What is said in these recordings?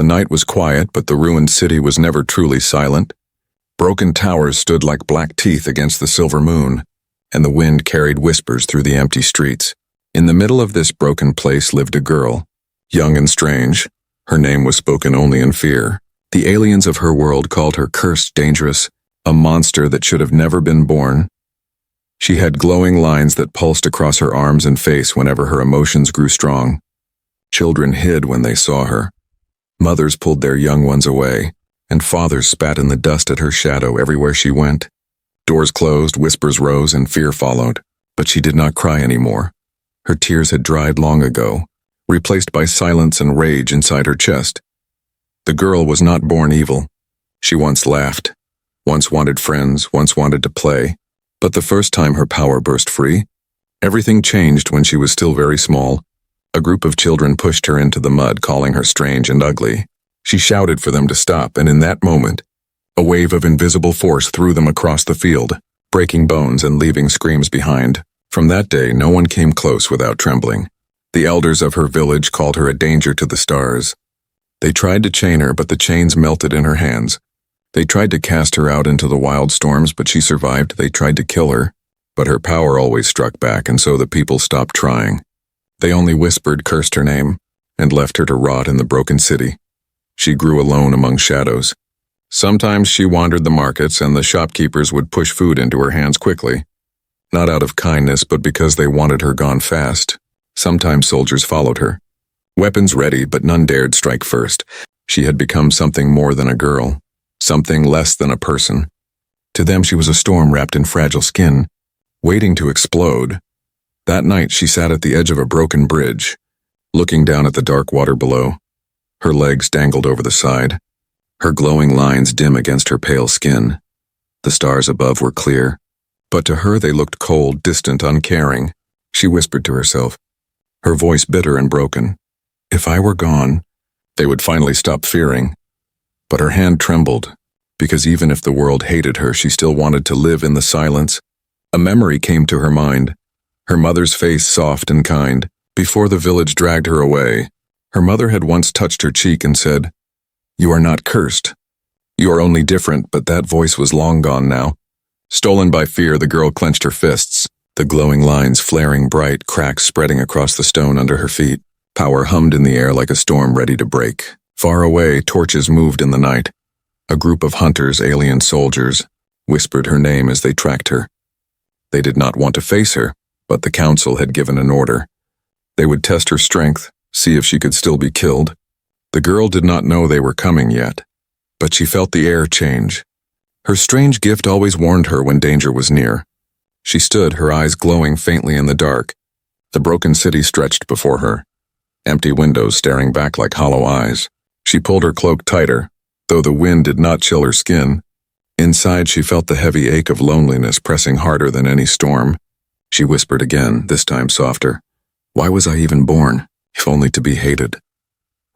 The night was quiet, but the ruined city was never truly silent. Broken towers stood like black teeth against the silver moon, and the wind carried whispers through the empty streets. In the middle of this broken place lived a girl, young and strange. Her name was spoken only in fear. The aliens of her world called her cursed, dangerous, a monster that should have never been born. She had glowing lines that pulsed across her arms and face whenever her emotions grew strong. Children hid when they saw her. Mothers pulled their young ones away, and fathers spat in the dust at her shadow everywhere she went. Doors closed, whispers rose, and fear followed, but she did not cry anymore. Her tears had dried long ago, replaced by silence and rage inside her chest. The girl was not born evil. She once laughed, once wanted friends, once wanted to play, but the first time her power burst free, everything changed when she was still very small. A group of children pushed her into the mud, calling her strange and ugly. She shouted for them to stop, and in that moment, a wave of invisible force threw them across the field, breaking bones and leaving screams behind. From that day, no one came close without trembling. The elders of her village called her a danger to the stars. They tried to chain her, but the chains melted in her hands. They tried to cast her out into the wild storms, but she survived. They tried to kill her, but her power always struck back, and so the people stopped trying. They only whispered, cursed her name, and left her to rot in the broken city. She grew alone among shadows. Sometimes she wandered the markets, and the shopkeepers would push food into her hands quickly. Not out of kindness, but because they wanted her gone fast. Sometimes soldiers followed her. Weapons ready, but none dared strike first. She had become something more than a girl, something less than a person. To them she was a storm wrapped in fragile skin, waiting to explode. That night she sat at the edge of a broken bridge, looking down at the dark water below. Her legs dangled over the side, her glowing lines dim against her pale skin. The stars above were clear, but to her they looked cold, distant, uncaring. She whispered to herself, her voice bitter and broken. If I were gone, they would finally stop fearing. But her hand trembled, because even if the world hated her, she still wanted to live in the silence. A memory came to her mind, her mother's face soft and kind. Before the village dragged her away, her mother had once touched her cheek and said, "You are not cursed. You are only different," but that voice was long gone now. Stolen by fear, the girl clenched her fists, the glowing lines flaring bright, cracks spreading across the stone under her feet. Power hummed in the air like a storm ready to break. Far away, torches moved in the night. A group of hunters, alien soldiers, whispered her name as they tracked her. They did not want to face her, but the council had given an order. They would test her strength, see if she could still be killed. The girl did not know they were coming yet, but she felt the air change. Her strange gift always warned her when danger was near. She stood, her eyes glowing faintly in the dark. The broken city stretched before her, empty windows staring back like hollow eyes. She pulled her cloak tighter, though the wind did not chill her skin. Inside she felt the heavy ache of loneliness pressing harder than any storm. She whispered again, this time softer. Why was I even born, if only to be hated?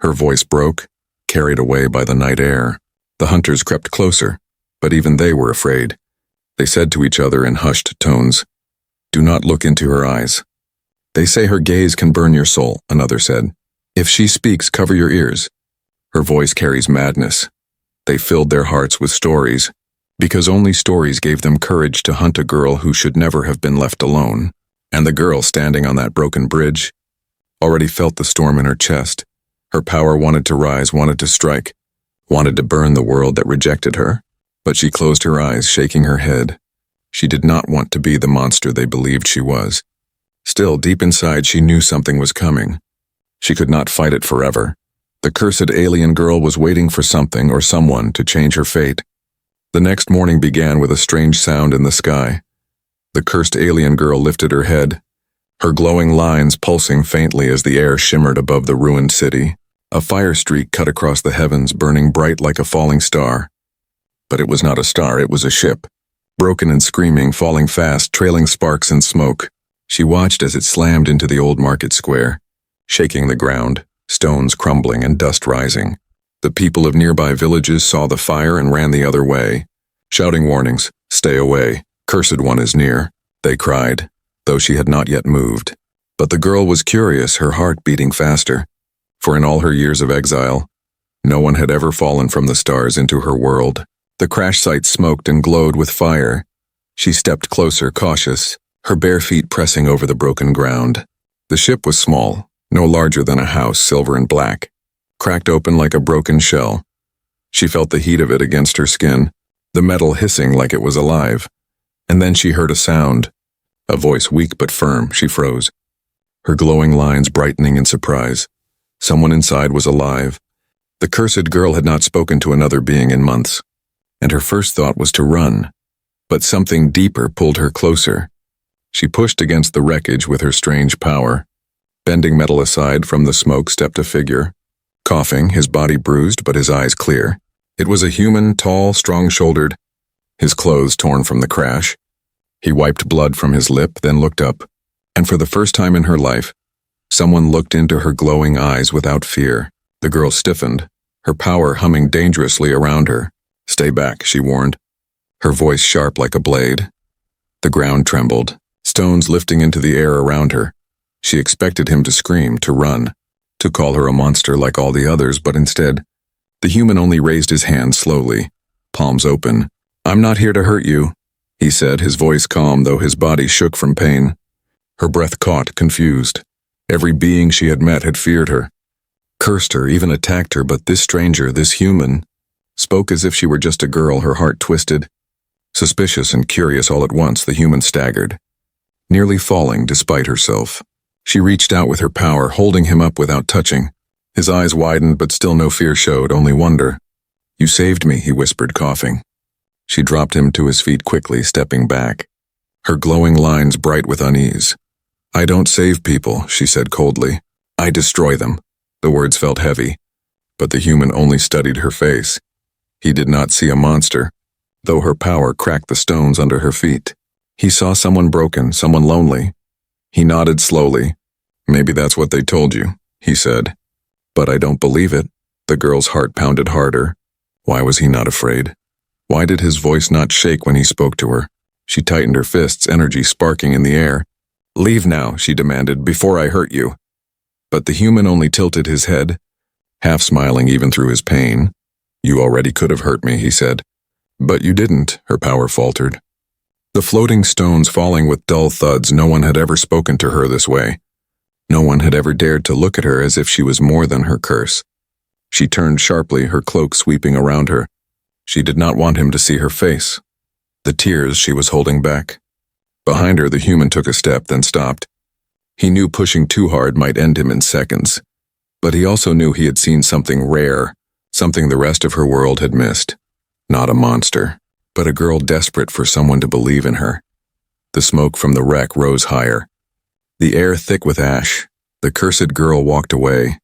Her voice broke, carried away by the night air. The hunters crept closer, but even they were afraid. They said to each other in hushed tones, "Do not look into her eyes. They say her gaze can burn your soul," another said. "If she speaks, cover your ears. Her voice carries madness." They filled their hearts with stories, because only stories gave them courage to hunt a girl who should never have been left alone. And the girl standing on that broken bridge already felt the storm in her chest. Her power wanted to rise, wanted to strike, wanted to burn the world that rejected her. But she closed her eyes, shaking her head. She did not want to be the monster they believed she was. Still, deep inside, she knew something was coming. She could not fight it forever. The cursed alien girl was waiting for something or someone to change her fate. The next morning began with a strange sound in the sky. The cursed alien girl lifted her head, her glowing lines pulsing faintly as the air shimmered above the ruined city. A fire streak cut across the heavens, burning bright like a falling star. But it was not a star, it was a ship. Broken and screaming, falling fast, trailing sparks and smoke. She watched as it slammed into the old market square, shaking the ground, stones crumbling and dust rising. The people of nearby villages saw the fire and ran the other way, shouting warnings, "Stay away, cursed one is near," they cried, though she had not yet moved. But the girl was curious, her heart beating faster, for in all her years of exile, No one had ever fallen from the stars into her world. The crash site smoked and glowed with fire. She stepped closer, cautious, her bare feet pressing over the broken ground. The ship was small, no larger than a house, silver and black, cracked open like a broken shell. She felt the heat of it against her skin, the metal hissing like it was alive. And then she heard a sound. A voice weak but firm. She froze, her glowing lines brightening in surprise. Someone inside was alive. The cursed girl had not spoken to another being in months, and her first thought was to run. But something deeper pulled her closer. She pushed against the wreckage with her strange power. Bending metal aside from the smoke stepped a figure, coughing, his body bruised but his eyes clear. It was a human, tall, strong-shouldered, his clothes torn from the crash. He wiped blood from his lip, then looked up, and for the first time in her life, someone looked into her glowing eyes without fear. The girl stiffened, her power humming dangerously around her. "Stay back," she warned, her voice sharp like a blade. The ground trembled, stones lifting into the air around her. She expected him to scream, to run, to call her a monster like all the others, but instead, the human only raised his hand slowly, palms open. "I'm not here to hurt you," he said, his voice calm though his body shook from pain. Her breath caught, confused. Every being she had met had feared her, cursed her, even attacked her, but this stranger, this human, spoke as if she were just a girl, her heart twisted. Suspicious and curious all at once, the human staggered, nearly falling despite herself. She reached out with her power, holding him up without touching. His eyes widened, but still no fear showed, only wonder. "You saved me," he whispered, coughing. She dropped him to his feet quickly, stepping back, her glowing lines bright with unease. "I don't save people," she said coldly. "I destroy them." The words felt heavy, but the human only studied her face. He did not see a monster, though her power cracked the stones under her feet. He saw someone broken, someone lonely. He nodded slowly. "Maybe that's what they told you," he said. "But I don't believe it." The girl's heart pounded harder. Why was he not afraid? Why did his voice not shake when he spoke to her? She tightened her fists, energy sparking in the air. "Leave now," she demanded, "before I hurt you." But the human only tilted his head, half smiling even through his pain. "You already could have hurt me," he said. "But you didn't," her power faltered. The floating stones falling with dull thuds, no one had ever spoken to her this way. No one had ever dared to look at her as if she was more than her curse. She turned sharply, her cloak sweeping around her. She did not want him to see her face, the tears she was holding back. Behind her, the human took a step, then stopped. He knew pushing too hard might end him in seconds, but he also knew he had seen something rare, something the rest of her world had missed. Not a monster, but a girl desperate for someone to believe in her. The smoke from the wreck rose higher, the air thick with ash. The cursed girl walked away,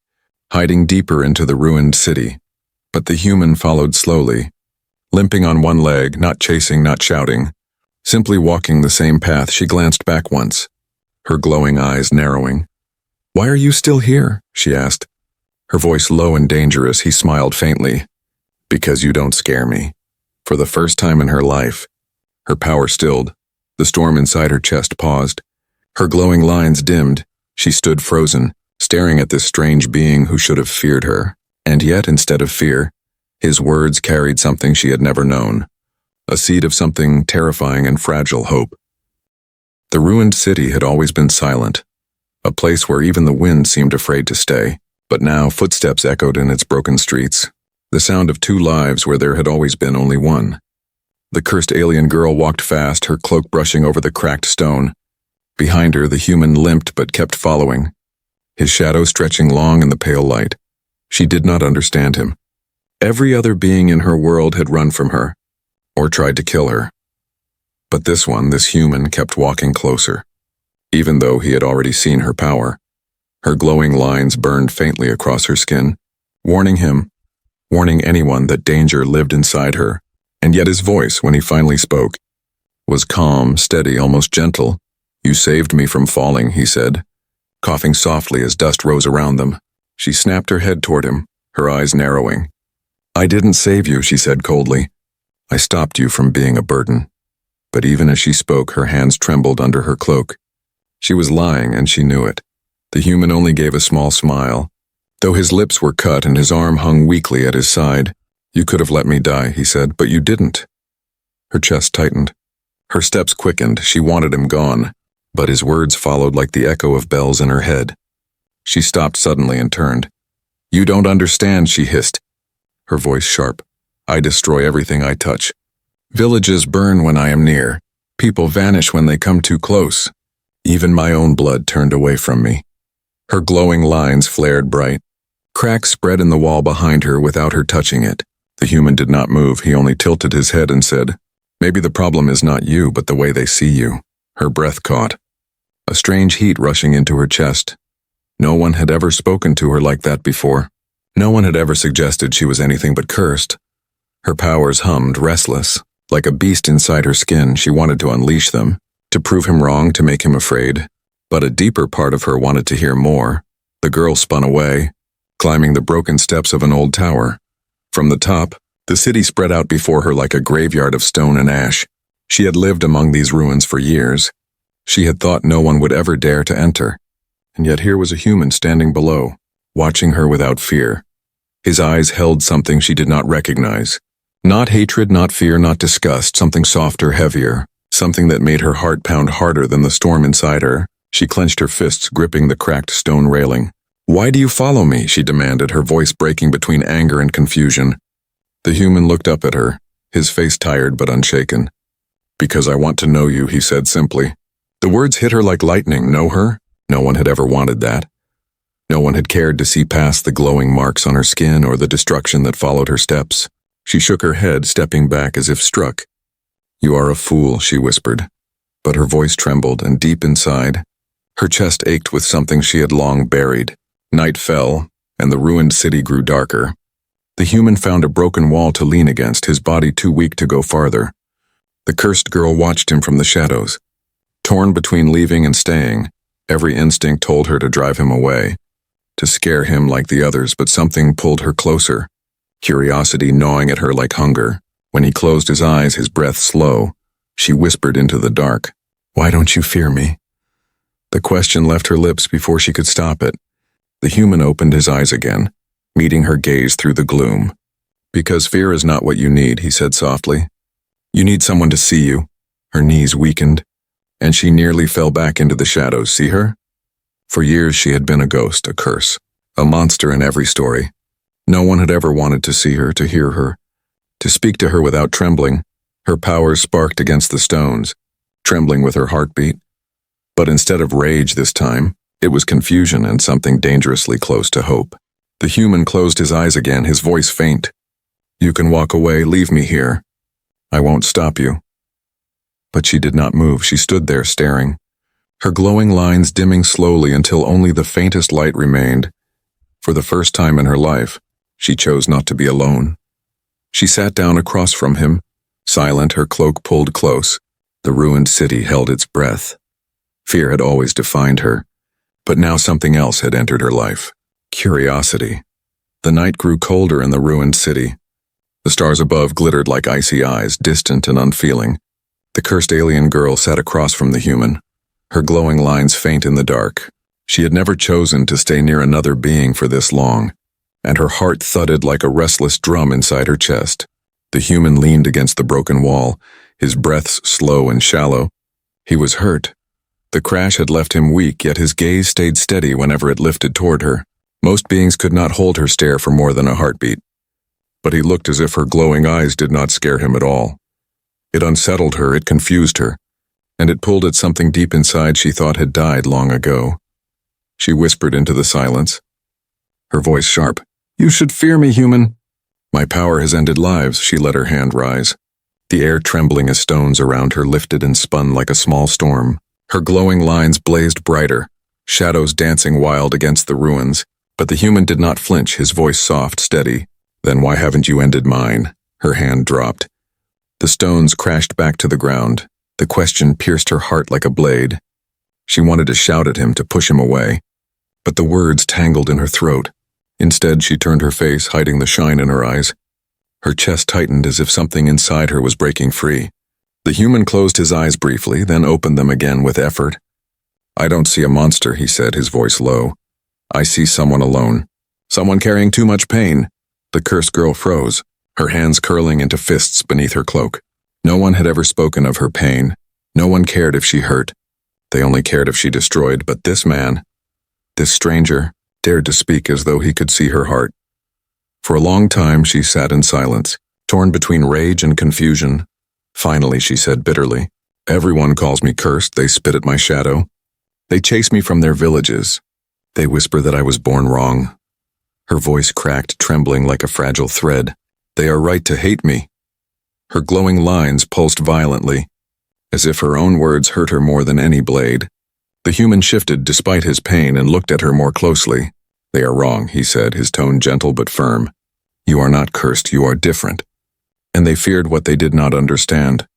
hiding deeper into the ruined city, but the human followed slowly, limping on one leg, not chasing, not shouting, simply walking the same path. She glanced back once, her glowing eyes narrowing. "Why are you still here?" she asked, her voice low and dangerous. He smiled faintly. "Because you don't scare me." For the first time in her life, her power stilled. The storm inside her chest paused. Her glowing lines dimmed. She stood frozen, staring at this strange being who should have feared her. And yet, instead of fear, his words carried something she had never known, a seed of something terrifying and fragile: hope. The ruined city had always been silent, a place where even the wind seemed afraid to stay. But now footsteps echoed in its broken streets, the sound of two lives where there had always been only one. The cursed alien girl walked fast, her cloak brushing over the cracked stone. Behind her, the human limped but kept following, his shadow stretching long in the pale light. She did not understand him. Every other being in her world had run from her, or tried to kill her. But this one, this human, kept walking closer, even though he had already seen her power. Her glowing lines burned faintly across her skin, warning him, warning anyone that danger lived inside her. And yet his voice, when he finally spoke, was calm, steady, almost gentle. "You saved me from falling," he said, coughing softly as dust rose around them. She snapped her head toward him, her eyes narrowing. "I didn't save you," she said coldly. "I stopped you from being a burden." But even as she spoke, her hands trembled under her cloak. She was lying, and she knew it. The human only gave a small smile, though his lips were cut and his arm hung weakly at his side. "You could have let me die," he said, "but you didn't." Her chest tightened. Her steps quickened. She wanted him gone, but his words followed like the echo of bells in her head. She stopped suddenly and turned. "You don't understand," she hissed, her voice sharp. "I destroy everything I touch. Villages burn when I am near. People vanish when they come too close. Even my own blood turned away from me." Her glowing lines flared bright. Cracks spread in the wall behind her without her touching it. The human did not move. He only tilted his head and said, "Maybe the problem is not you, but the way they see you." Her breath caught, a strange heat rushing into her chest. No one had ever spoken to her like that before. No one had ever suggested she was anything but cursed. Her powers hummed, restless. Like a beast inside her skin, she wanted to unleash them, to prove him wrong, to make him afraid. But a deeper part of her wanted to hear more. The girl spun away, climbing the broken steps of an old tower. From the top, the city spread out before her like a graveyard of stone and ash. She had lived among these ruins for years. She had thought no one would ever dare to enter. And yet here was a human standing below, watching her without fear. His eyes held something she did not recognize. Not hatred, not fear, not disgust, something softer, heavier, something that made her heart pound harder than the storm inside her. She clenched her fists, gripping the cracked stone railing. "Why do you follow me?" she demanded, her voice breaking between anger and confusion. The human looked up at her, his face tired but unshaken. "Because I want to know you," he said simply. The words hit her like lightning. Know her? No one had ever wanted that. No one had cared to see past the glowing marks on her skin or the destruction that followed her steps. She shook her head, stepping back as if struck. "You are a fool," she whispered. But her voice trembled, and deep inside, her chest ached with something she had long buried. Night fell, and the ruined city grew darker. The human found a broken wall to lean against, his body too weak to go farther. The cursed girl watched him from the shadows. Torn between leaving and staying, every instinct told her to drive him away, to scare him like the others, but something pulled her closer, curiosity gnawing at her like hunger. When he closed his eyes, his breath slow, she whispered into the dark, "Why don't you fear me?" The question left her lips before she could stop it. The human opened his eyes again, meeting her gaze through the gloom. "Because fear is not what you need," he said softly. "You need someone to see you." Her knees weakened, and she nearly fell back into the shadows. See her? For years she had been a ghost, a curse, a monster in every story. No one had ever wanted to see her, to hear her, to speak to her without trembling. Her powers sparked against the stones, trembling with her heartbeat. But instead of rage this time, it was confusion and something dangerously close to hope. The human closed his eyes again, his voice faint. "You can walk away, leave me here. I won't stop you." But she did not move. She stood there staring, her glowing lines dimming slowly until only the faintest light remained. For the first time in her life, she chose not to be alone. She sat down across from him, silent, her cloak pulled close. The ruined city held its breath. Fear had always defined her, but now something else had entered her life. Curiosity. The night grew colder in the ruined city. The stars above glittered like icy eyes, distant and unfeeling. The cursed alien girl sat across from the human, her glowing lines faint in the dark. She had never chosen to stay near another being for this long, and her heart thudded like a restless drum inside her chest. The human leaned against the broken wall, his breaths slow and shallow. He was hurt. The crash had left him weak, yet his gaze stayed steady whenever it lifted toward her. Most beings could not hold her stare for more than a heartbeat. But he looked as if her glowing eyes did not scare him at all. It unsettled her, it confused her, and it pulled at something deep inside she thought had died long ago. She whispered into the silence, her voice sharp. "You should fear me, human." "My power has ended lives," she let her hand rise. The air trembling as stones around her lifted and spun like a small storm. Her glowing lines blazed brighter, shadows dancing wild against the ruins. But the human did not flinch, his voice soft, steady. "Then why haven't you ended mine?" Her hand dropped. The stones crashed back to the ground. The question pierced her heart like a blade. She wanted to shout at him, to push him away, but the words tangled in her throat. Instead, she turned her face, hiding the shine in her eyes. Her chest tightened as if something inside her was breaking free. The human closed his eyes briefly, then opened them again with effort. "I don't see a monster," he said, his voice low. "I see someone alone. Someone carrying too much pain. The cursed girl froze, her hands curling into fists beneath her cloak. No one had ever spoken of her pain. No one cared if she hurt. They only cared if she destroyed, but this man, this stranger, dared to speak as though he could see her heart. For a long time she sat in silence, torn between rage and confusion. Finally she said bitterly, "Everyone calls me cursed, they spit at my shadow. They chase me from their villages. They whisper that I was born wrong." Her voice cracked, trembling like a fragile thread. "They are right to hate me." Her glowing lines pulsed violently, as if her own words hurt her more than any blade. The human shifted despite his pain and looked at her more closely. "They are wrong," he said, his tone gentle but firm. "You are not cursed, you are different." And they feared what they did not understand.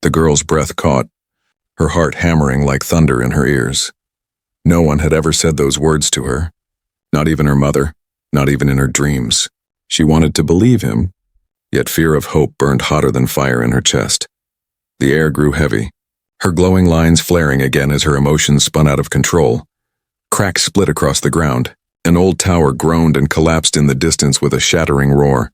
The girl's breath caught, her heart hammering like thunder in her ears. No one had ever said those words to her. Not even her mother, not even in her dreams. She wanted to believe him, yet fear of hope burned hotter than fire in her chest. The air grew heavy, her glowing lines flaring again as her emotions spun out of control. Cracks split across the ground. An old tower groaned and collapsed in the distance with a shattering roar.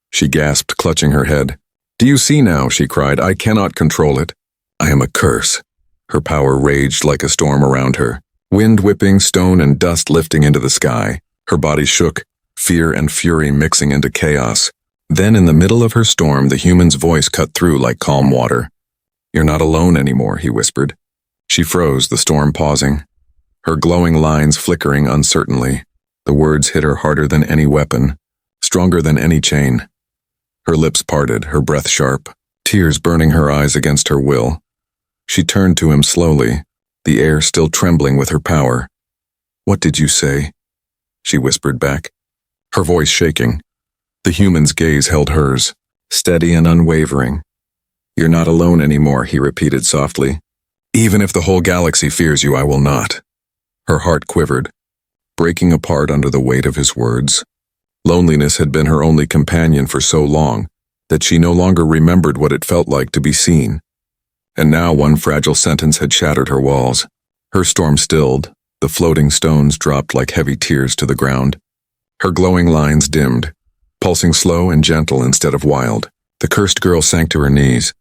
She gasped, clutching her head. "Do you see now?" she cried. "I cannot control it. I am a curse." Her power raged like a storm around her, wind whipping, stone and dust lifting into the sky. Her body shook, fear and fury mixing into chaos. Then in the middle of her storm, the human's voice cut through like calm water. "You're not alone anymore," he whispered. She froze, the storm pausing, her glowing lines flickering uncertainly. The words hit her harder than any weapon, stronger than any chain. Her lips parted, her breath sharp, tears burning her eyes against her will. She turned to him slowly, the air still trembling with her power. "What did you say?" she whispered back, her voice shaking. The human's gaze held hers, steady and unwavering. "You're not alone anymore," he repeated softly. "Even if the whole galaxy fears you, I will not." Her heart quivered, breaking apart under the weight of his words. Loneliness had been her only companion for so long that she no longer remembered what it felt like to be seen. And now one fragile sentence had shattered her walls. Her storm stilled, the floating stones dropped like heavy tears to the ground. Her glowing lines dimmed, pulsing slow and gentle instead of wild. The cursed girl sank to her knees,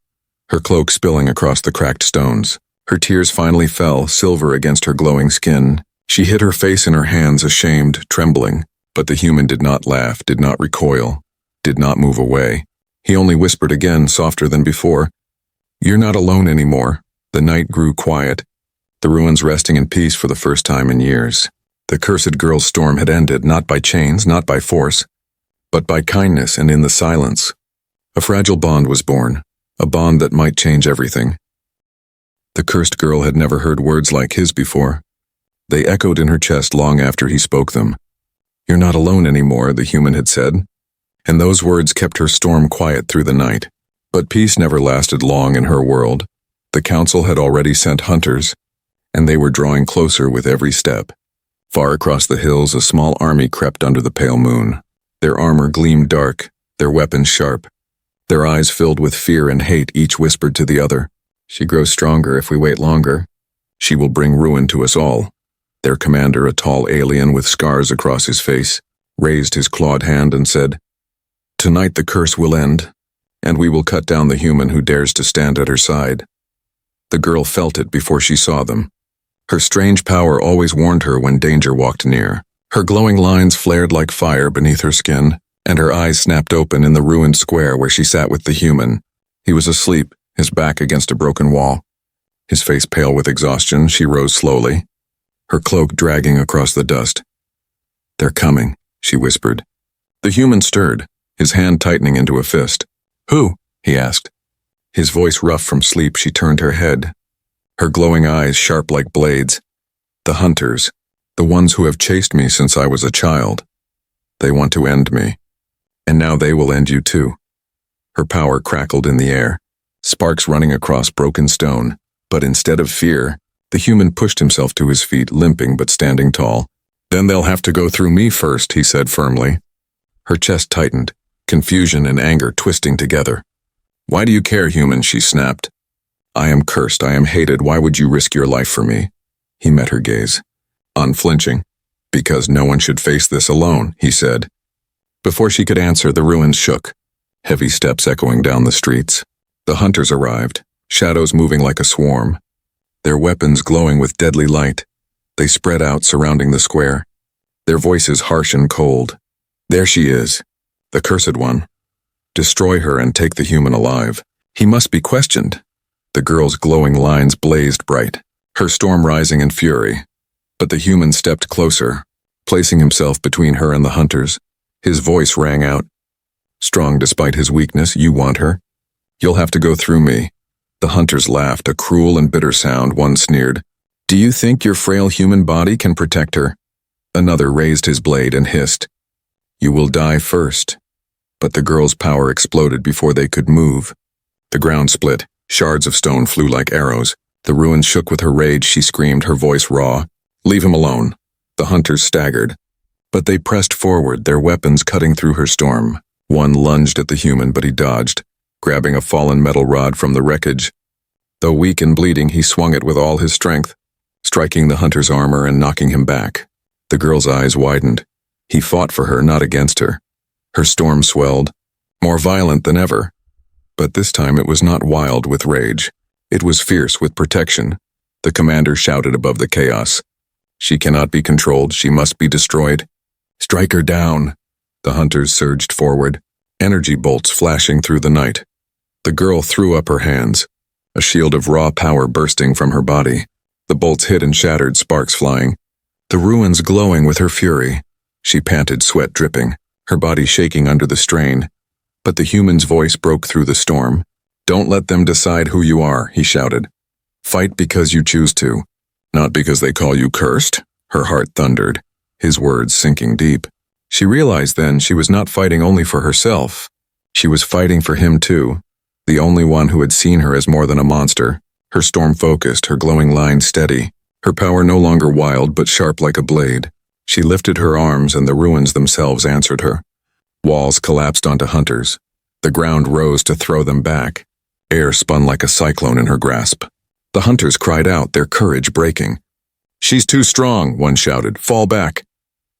her cloak spilling across the cracked stones. Her tears finally fell, silver against her glowing skin. She hid her face in her hands, ashamed, trembling. But the human did not laugh, did not recoil, did not move away. He only whispered again, softer than before, "You're not alone anymore." The night grew quiet, the ruins resting in peace for the first time in years. The cursed girl's storm had ended, not by chains, not by force, but by kindness and in the silence. A fragile bond was born, a bond that might change everything. The cursed girl had never heard words like his before. They echoed in her chest long after he spoke them. "You're not alone anymore," the human had said, and those words kept her storm quiet through the night. But peace never lasted long in her world. The council had already sent hunters, and they were drawing closer with every step. Far across the hills, a small army crept under the pale moon. Their armor gleamed dark, their weapons sharp. Their eyes filled with fear and hate, each whispered to the other, "She grows stronger if we wait longer. She will bring ruin to us all." Their commander, a tall alien with scars across his face, raised his clawed hand and said, "Tonight the curse will end, and we will cut down the human who dares to stand at her side." The girl felt it before she saw them. Her strange power always warned her when danger walked near. Her glowing lines flared like fire beneath her skin, and her eyes snapped open in the ruined square where she sat with the human. He was asleep, his back against a broken wall. His face pale with exhaustion, she rose slowly, her cloak dragging across the dust. "They're coming," she whispered. The human stirred, his hand tightening into a fist. "Who?" he asked. His voice rough from sleep, she turned her head, her glowing eyes sharp like blades. "The hunters, the ones who have chased me since I was a child. They want to end me, and now they will end you too." Her power crackled in the air, sparks running across broken stone, but instead of fear, the human pushed himself to his feet, limping but standing tall. "Then they'll have to go through me first," he said firmly. Her chest tightened, confusion and anger twisting together. "Why do you care, human?" she snapped. "I am cursed, I am hated, why would you risk your life for me?" He met her gaze, unflinching. Because no one should face this alone, he said. Before she could answer, the ruins shook, heavy steps echoing down the streets. The hunters arrived, shadows moving like a swarm, their weapons glowing with deadly light. They spread out, surrounding the square, their voices harsh and cold. There she is, the cursed one. Destroy her and take the human alive. He must be questioned. The girl's glowing lines blazed bright, her storm rising in fury. But the human stepped closer, placing himself between her and the hunters. His voice rang out. Strong despite his weakness, you want her? You'll have to go through me. The hunters laughed, a cruel and bitter sound. One sneered. Do you think your frail human body can protect her? Another raised his blade and hissed. You will die first. But the girl's power exploded before they could move. The ground split, shards of stone flew like arrows. The ruins shook with her rage. She screamed, her voice raw. Leave him alone. The hunters staggered. But they pressed forward, their weapons cutting through her storm. One lunged at the human, but he dodged, grabbing a fallen metal rod from the wreckage. Though weak and bleeding, he swung it with all his strength, striking the hunter's armor and knocking him back. The girl's eyes widened. He fought for her, not against her. Her storm swelled, more violent than ever. But this time it was not wild with rage. It was fierce with protection. The commander shouted above the chaos. She cannot be controlled. She must be destroyed. Strike her down. The hunters surged forward, energy bolts flashing through the night. The girl threw up her hands, a shield of raw power bursting from her body. The bolts hit and shattered, sparks flying. The ruins glowing with her fury. She panted, sweat dripping, her body shaking under the strain. But the human's voice broke through the storm. Don't let them decide who you are, he shouted. Fight because you choose to, not because they call you cursed. Her heart thundered, his words sinking deep. She realized then she was not fighting only for herself. She was fighting for him too, the only one who had seen her as more than a monster. Her storm focused, her glowing lines steady, her power no longer wild but sharp like a blade. She lifted her arms and the ruins themselves answered her. Walls collapsed onto hunters. The ground rose to throw them back. Air spun like a cyclone in her grasp. The hunters cried out, their courage breaking. She's too strong, one shouted. Fall back.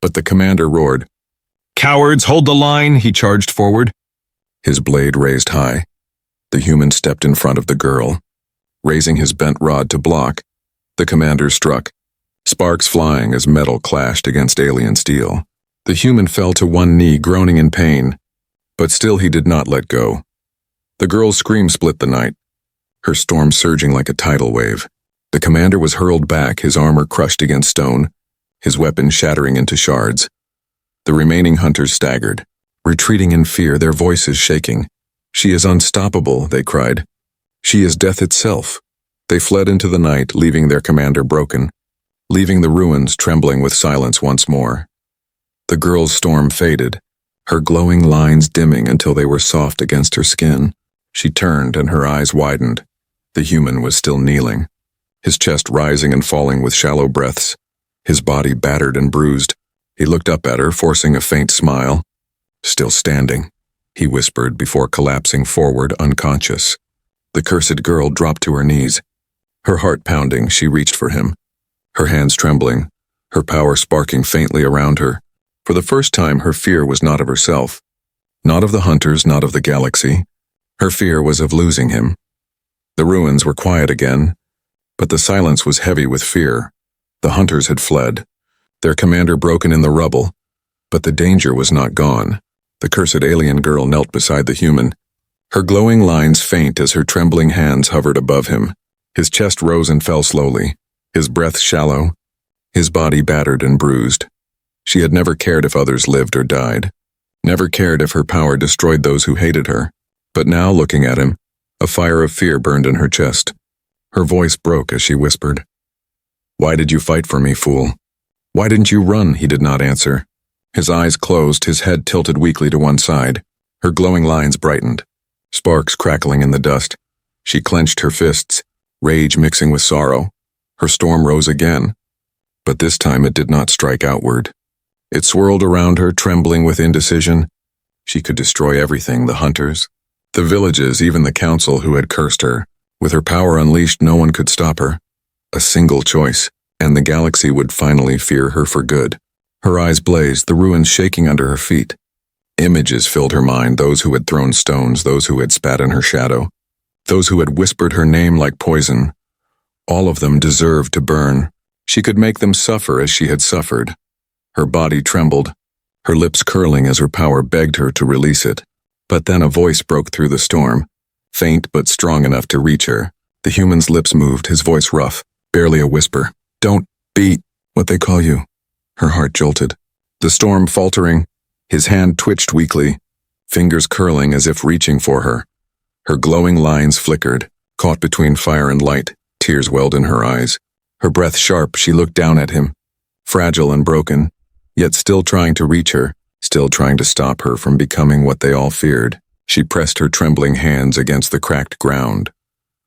But the commander roared. Cowards, hold the line, he charged forward. His blade raised high. The human stepped in front of the girl. Raising his bent rod to block, the commander struck, sparks flying as metal clashed against alien steel. The human fell to one knee, groaning in pain, but still he did not let go. The girl's scream split the night, her storm surging like a tidal wave. The commander was hurled back, his armor crushed against stone, his weapon shattering into shards. The remaining hunters staggered, retreating in fear, their voices shaking. She is unstoppable, they cried. She is death itself. They fled into the night, leaving their commander broken, leaving the ruins trembling with silence once more. The girl's storm faded, her glowing lines dimming until they were soft against her skin. She turned and her eyes widened. The human was still kneeling, his chest rising and falling with shallow breaths, his body battered and bruised. He looked up at her, forcing a faint smile. Still standing, he whispered before collapsing forward, unconscious. The cursed girl dropped to her knees. Her heart pounding, she reached for him, her hands trembling, her power sparking faintly around her. For the first time, her fear was not of herself, not of the hunters, not of the galaxy. Her fear was of losing him. The ruins were quiet again, but the silence was heavy with fear. The hunters had fled, their commander broken in the rubble, but the danger was not gone. The cursed alien girl knelt beside the human, her glowing lines faint as her trembling hands hovered above him. His chest rose and fell slowly, his breath shallow, his body battered and bruised. She had never cared if others lived or died, never cared if her power destroyed those who hated her. But now, looking at him, a fire of fear burned in her chest. Her voice broke as she whispered, "Why did you fight for me, fool? Why didn't you run?" He did not answer. His eyes closed, his head tilted weakly to one side. Her glowing lines brightened, sparks crackling in the dust. She clenched her fists, rage mixing with sorrow. Her storm rose again, but this time it did not strike outward. It swirled around her, trembling with indecision. She could destroy everything, the hunters, the villages, even the council who had cursed her. With her power unleashed, no one could stop her. A single choice, and the galaxy would finally fear her for good. Her eyes blazed, the ruins shaking under her feet. Images filled her mind, those who had thrown stones, those who had spat in her shadow, those who had whispered her name like poison. All of them deserved to burn. She could make them suffer as she had suffered. Her body trembled, her lips curling as her power begged her to release it. But then a voice broke through the storm, faint but strong enough to reach her. The human's lips moved, his voice rough, barely a whisper. "Don't be what they call you." Her heart jolted. The storm faltering, his hand twitched weakly, fingers curling as if reaching for her. Her glowing lines flickered, caught between fire and light, tears welled in her eyes. Her breath sharp, she looked down at him, fragile and broken, yet still trying to reach her, still trying to stop her from becoming what they all feared. She pressed her trembling hands against the cracked ground,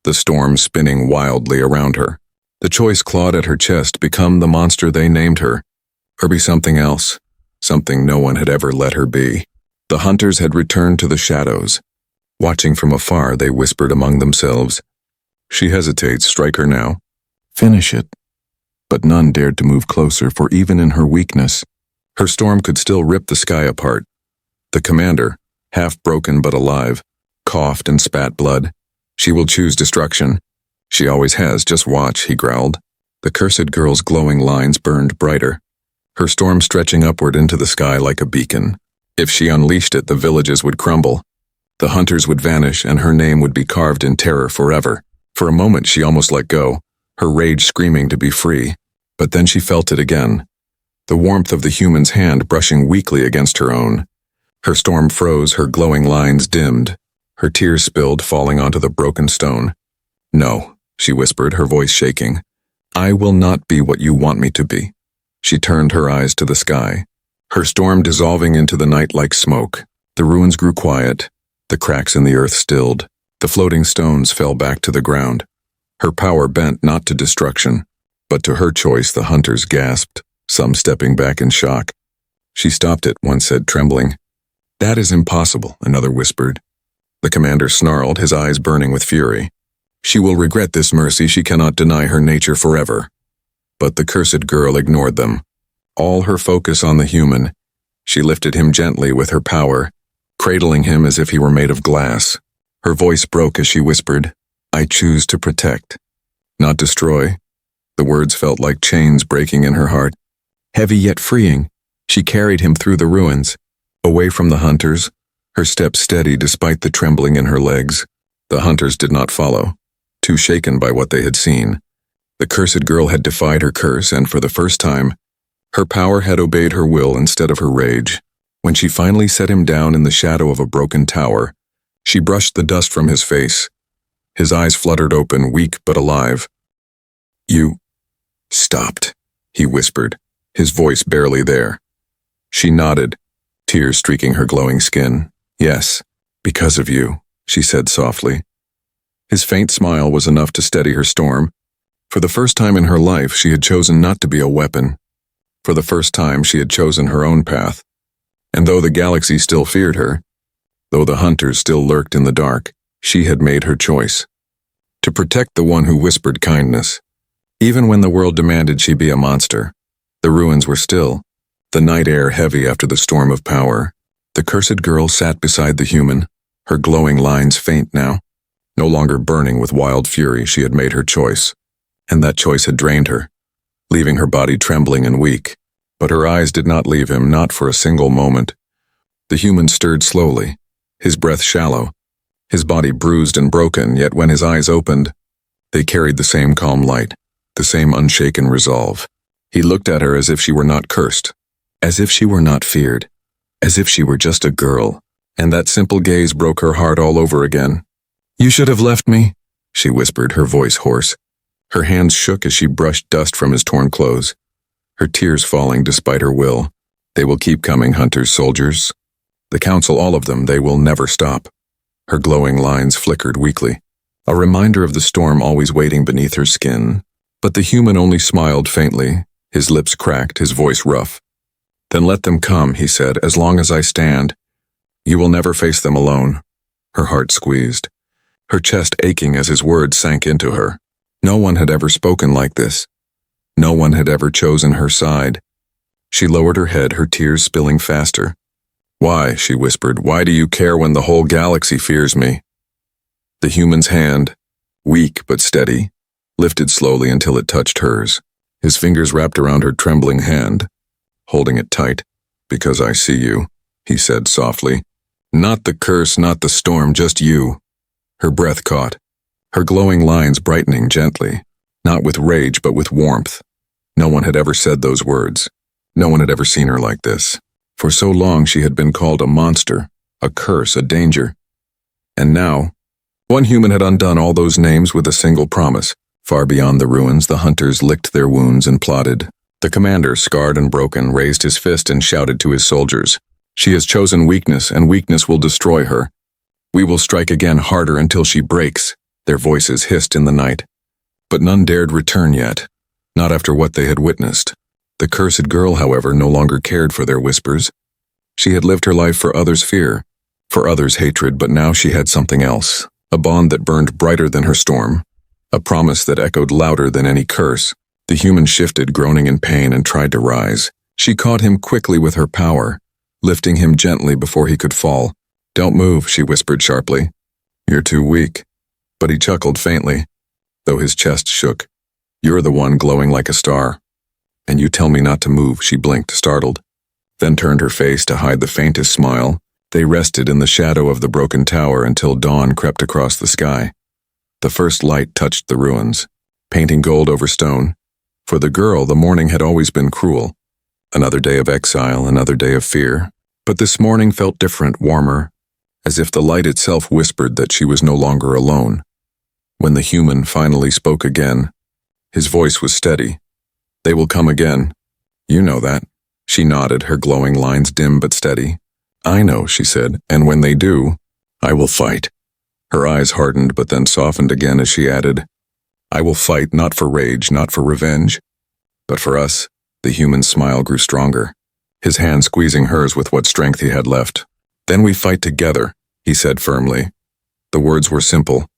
the storm spinning wildly around her. The choice clawed at her chest, become the monster they named her, or be something else, something no one had ever let her be. The hunters had returned to the shadows. Watching from afar, they whispered among themselves. She hesitates, strike her now. Finish it. But none dared to move closer, for even in her weakness, her storm could still rip the sky apart. The commander, half broken but alive, coughed and spat blood. She will choose destruction. She always has, just watch, he growled. The cursed girl's glowing lines burned brighter, her storm stretching upward into the sky like a beacon. If she unleashed it, the villages would crumble. The hunters would vanish, and her name would be carved in terror forever. For a moment she almost let go, her rage screaming to be free. But then she felt it again, the warmth of the human's hand brushing weakly against her own. Her storm froze, her glowing lines dimmed, her tears spilled, falling onto the broken stone. "No," she whispered, her voice shaking. "I will not be what you want me to be." She turned her eyes to the sky, her storm dissolving into the night like smoke. The ruins grew quiet, the cracks in the earth stilled, the floating stones fell back to the ground. Her power bent not to destruction, but to her choice. The hunters gasped, some stepping back in shock. "She stopped it," one said, trembling. "That is impossible," another whispered. The commander snarled, his eyes burning with fury. "She will regret this mercy. She cannot deny her nature forever." But the cursed girl ignored them, all her focus on the human. She lifted him gently with her power, cradling him as if he were made of glass. Her voice broke as she whispered, "I choose to protect, not destroy." The words felt like chains breaking in her heart. Heavy yet freeing, she carried him through the ruins, away from the hunters, her steps steady despite the trembling in her legs. The hunters did not follow, too shaken by what they had seen. The cursed girl had defied her curse, and for the first time, her power had obeyed her will instead of her rage. When she finally set him down in the shadow of a broken tower, she brushed the dust from his face. His eyes fluttered open, weak but alive. "You stopped," he whispered, his voice barely there. She nodded, tears streaking her glowing skin. "Yes, because of you," she said softly. His faint smile was enough to steady her storm. For the first time in her life, she had chosen not to be a weapon. For the first time, she had chosen her own path. And though the galaxy still feared her, though the hunters still lurked in the dark, she had made her choice. To protect the one who whispered kindness. Even when the world demanded she be a monster, the ruins were still, the night air heavy after the storm of power. The cursed girl sat beside the human, her glowing lines faint now. No longer burning with wild fury, she had made her choice. And that choice had drained her, leaving her body trembling and weak. But her eyes did not leave him, not for a single moment. The human stirred slowly, his breath shallow, his body bruised and broken, yet when his eyes opened, they carried the same calm light, the same unshaken resolve. He looked at her as if she were not cursed, as if she were not feared, as if she were just a girl, and that simple gaze broke her heart all over again. "You should have left me," she whispered, her voice hoarse. Her hands shook as she brushed dust from his torn clothes, her tears falling despite her will. "They will keep coming, hunters, soldiers. The council, all of them, they will never stop." Her glowing lines flickered weakly, a reminder of the storm always waiting beneath her skin. But the human only smiled faintly, his lips cracked, his voice rough. "Then let them come," he said, "as long as I stand. You will never face them alone." Her heart squeezed, her chest aching as his words sank into her. No one had ever spoken like this. No one had ever chosen her side. She lowered her head, her tears spilling faster. "Why?" she whispered. "Why do you care when the whole galaxy fears me?" The human's hand, weak but steady, lifted slowly until it touched hers. His fingers wrapped around her trembling hand, holding it tight. "Because I see you," he said softly. "Not the curse, not the storm, just you." Her breath caught, her glowing lines brightening gently, not with rage but with warmth. No one had ever said those words. No one had ever seen her like this. For so long she had been called a monster, a curse, a danger. And now, one human had undone all those names with a single promise. Far beyond the ruins, the hunters licked their wounds and plotted. The commander, scarred and broken, raised his fist and shouted to his soldiers, "She has chosen weakness, and weakness will destroy her. We will strike again harder until she breaks." Their voices hissed in the night. But none dared return yet, not after what they had witnessed. The cursed girl, however, no longer cared for their whispers. She had lived her life for others' fear, for others' hatred, but now she had something else, a bond that burned brighter than her storm, a promise that echoed louder than any curse. The human shifted, groaning in pain, and tried to rise. She caught him quickly with her power, lifting him gently before he could fall. "Don't move," she whispered sharply. "You're too weak." But he chuckled faintly, though his chest shook. "You're the one glowing like a star." "And you tell me not to move," she blinked, startled, then turned her face to hide the faintest smile. They rested in the shadow of the broken tower until dawn crept across the sky. The first light touched the ruins, painting gold over stone. For the girl, the morning had always been cruel. Another day of exile, another day of fear. But this morning felt different, warmer, as if the light itself whispered that she was no longer alone. When the human finally spoke again, his voice was steady. "They will come again. You know that." She nodded, her glowing lines dim but steady. "I know," she said, "and when they do, I will fight." Her eyes hardened but then softened again as she added, "I will fight not for rage, not for revenge, but for us." The human's smile grew stronger, his hand squeezing hers with what strength he had left. "Then we fight together," he said firmly. The words were simple,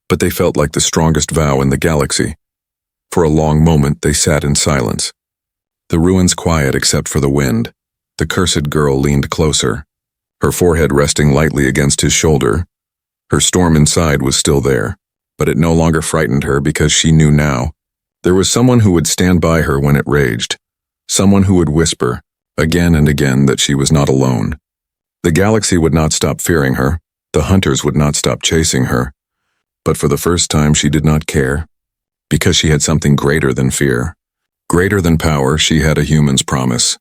but they felt like the strongest vow in the galaxy. For a long moment they sat in silence, the ruins quiet except for the wind. The cursed girl leaned closer, her forehead resting lightly against his shoulder. Her storm inside was still there, but it no longer frightened her because she knew now. There was someone who would stand by her when it raged, someone who would whisper, again and again, that she was not alone. The galaxy would not stop fearing her, the hunters would not stop chasing her. But for the first time she did not care, because she had something greater than fear. Greater than power, she had a human's promise.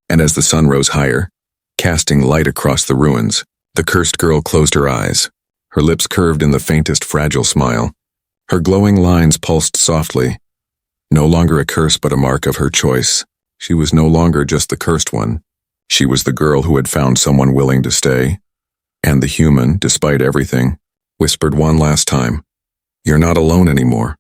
And as the sun rose higher, casting light across the ruins, the cursed girl closed her eyes, her lips curved in the faintest fragile smile. Her glowing lines pulsed softly. No longer a curse but a mark of her choice. She was no longer just the cursed one. She was the girl who had found someone willing to stay. And the human, despite everything, whispered one last time, "You're not alone anymore."